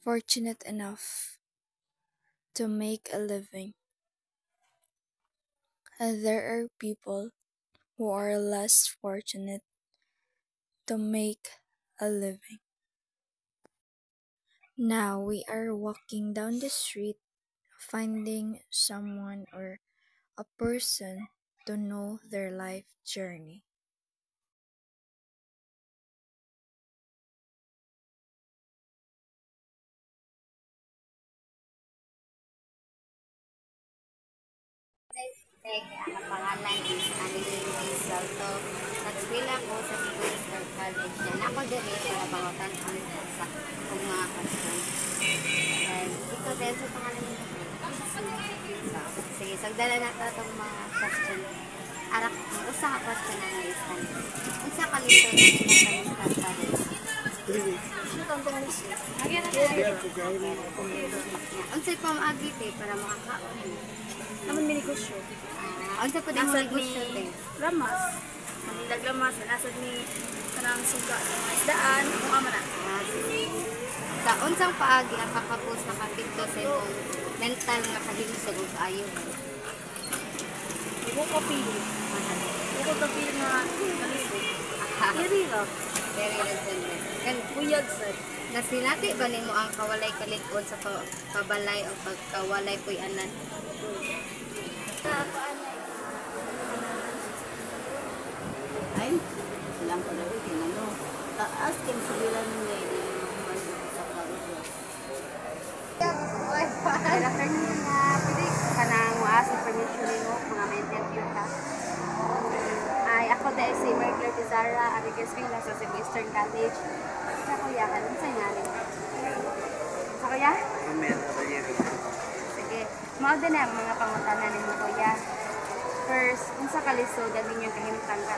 fortunate enough to make a living, and there are people who are less fortunate to make a living. Now we are walking down the street, finding someone or a person to know their life journey. Ang pangalan is Annalyn Rizal. So, nag-school ako sa Cebu State College. Yan ako din para bangotan ko sa kung mga question. And ito din sa pangalan nito. So, sige, sagdala na ito itong mga question. Arak, usa ka question na na-istan. Unsa ka lito na pinaka-istan pa rin? Unsay pa maagit para makakaon. Naman minigosyo. Unsa pa din mo negosyo te? Lamas. Manilag lamas. Nasad ni kanang suga sa mga isdaan. Kung ama na. Sa unsang paagi ang kakapos nakapito sa imong mental nga kahimsog ug kaayo? Ibo ko pili. Ibo ko pili nga kalisod. Diri ra. Very resonant. Kan Buyag sad. nasinati ba nimo ang kawalay kalit-on sa kabalay o pagkawalay puy-anan? Ay, silang pala rin, ano, taas kin sila nila hindi naman sa karugos. Good afternoon na. Pwede ka nang waas information nimo mga ma-interview ka. Ay, ako dahil si Mary Claire Pizarra, Arigay Swing sa Cebu Eastern College. Sa kuya ka, ano sa nga rin? Sa kuya? Sige. Mao din ang mga pangutanan ni mo kuya. First, kung sa kalisod, ang inyong kahimtang ka.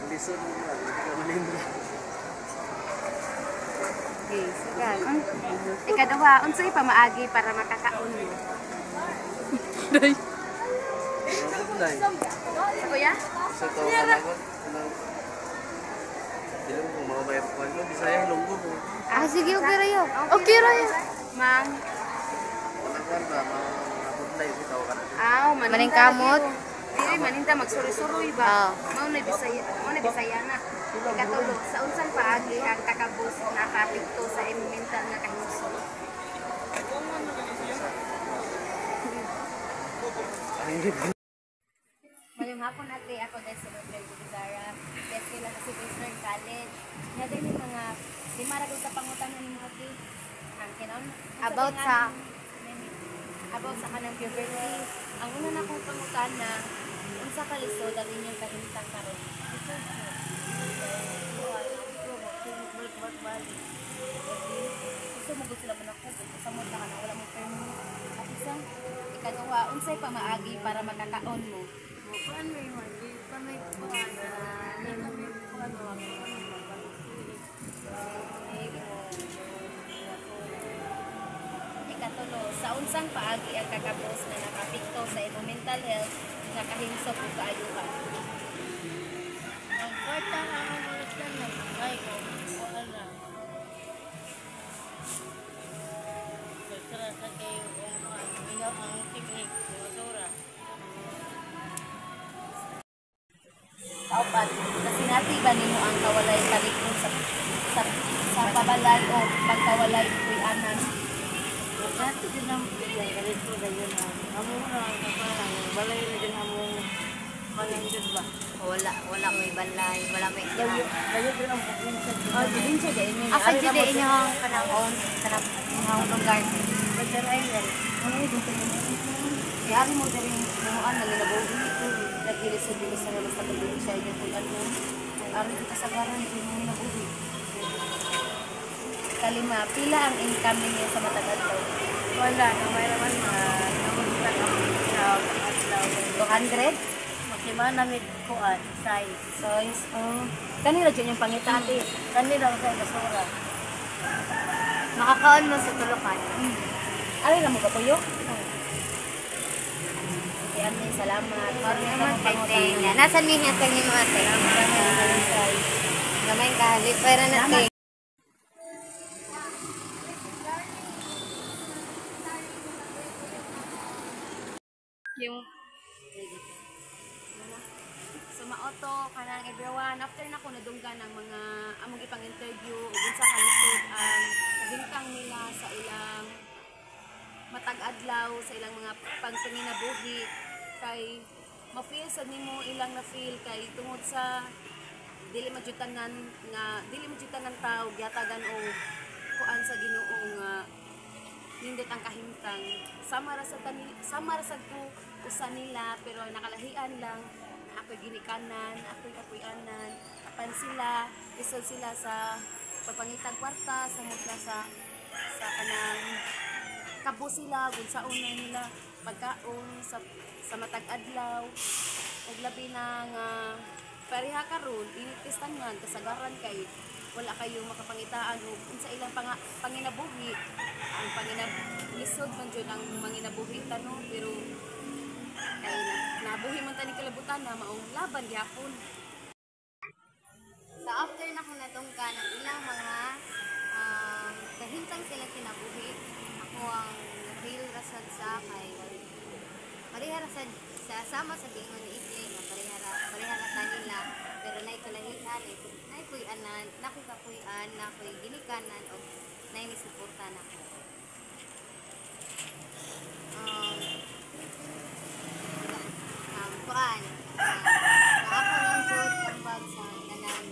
Lisod mo na, hindi ka malindra. Okay, sige. Ikaduha, unsay pa maagi para makakaon mo? Ano po na Sa kuya? Sa ito ang managot. Hindi mo kung makabayad ko. Ano, Bisaya, Ilonggo po. Ah, sige, okay rayo. Okay rayo. Mang. Managot ba, mapudlay, bitaw ka na. Maning kamot. Diri maninta magsuri-suroy ba? Oo. Mao na Bisaya na. Ikatulo, sa unsang paagi ang kakabus nakapikto sa imong mental nga kahimsog. Ngayong hapon ate, ako dahil sa Dr. Guzara, yes sila sa Cebu Eastern College. Nga din yung mga simaragod sa pangutan ng mga ate. Ang kinon? About sa kanang puberty. Ang una na kong pangutan na unsa kalisod ang inyong kahimtang karon. Gusto mo gusto naman ako, sa mo ka na wala mo permi. At isang ikaduha, unsay pa maagi para makakaon mo. Paano yung hindi pa may kuhan na Ikatulo, sa unsang paagi ang kakapos na nakapikto sa imong mental health nga kahimsog ug kaayuhan. ang kwarta na ang ulit na ay kuhan na. Sa kayo ang teknik ng basura. Kaupat, kasi nati ba nimo ang kawalay talikod sa pabalay o pagkawalay puy-anan? Dati din ang bigay, ganito na yun ang amuna ang kaparang, balay na din among manandod ba? Wala may balay, wala may Kayo din ang probinsya. Oh, din siya din. Asa di din inyo ang kanang kanang lugar. Pagdaray yan. Ano yun? Kaya mo din namuan na nilabaw dito. Nagdilis sa dilis sa labas na pagdilis siya yung puy ano. Aron yung kasagaran, yung mga nabuhi. Kalima, pila ang income ninyo sa matagal to? Wala, na may naman namunta kami sa Atlaw. 200? Makimana may kuhan, size. Size, oh. Kanila dyan yung pangitati. Kanila sa basura. Makakaon mo sa tulukan. Ay, lang mo ka tuyo? Sige, ate, salamat. Salamat kay Tenya. Nasaan niya sa inyo ate? Gamay ka, pero na Yung so maoto kanang everyone after na ko nadunggan ng mga among ipang interview ug unsa kalisod ang kahimtang nila sa ilang matag adlaw sa ilang mga pangpanginabuhi kay ma-feel sa nimo ilang na feel kay tungod sa dili majutan ng tao gyatagan og kuan sa Ginoo nga nindot ang kahimtang sama ra sa ko usa nila pero nakalahian lang ako'y ginikanan ako'y anan apan sila isod sila sa pagpangitag kwarta sa mutla sa kanang kabo sila kung saon na nila pagkaon sa matag adlaw ug labi na nga pareha karon initistan kasagaran kay wala kayo makapangitaan og unsa ilang panginabuhi ang panginabuhisod man jud ang manginabuhi tano pero kay nabuhi man tani kalabutan na maong laban gyapon. So after na ko natungkan ang ilang mga kahintang sila kinabuhi, ako ang feel rasad sa kay pareha rasad sa sama sa gingon ni Ikli nga pareha ta nila pero nay kalahian nay kuy-anan nakoy kakuy-an nakoy ginikanan og nay ni suporta nako. Kuan ako lang jud kambag sa kanang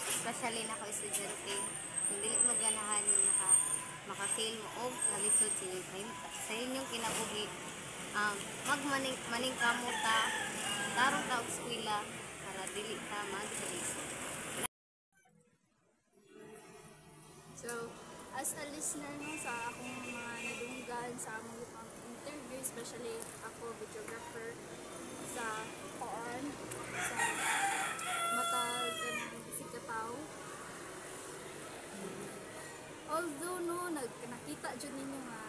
especially nako estudyante kung dili mo ganahan yung maka-feel mo og nalisod sa inyong kinabuhi maning kamuta tarong ta og eskwela para dili ta magkalisod. So, as a listener no, sa akong mga nadunggan sa among ipang interview, especially ako, videographer, sa koan, sa matag si Kataw. Although no, nakita dyan ninyo nga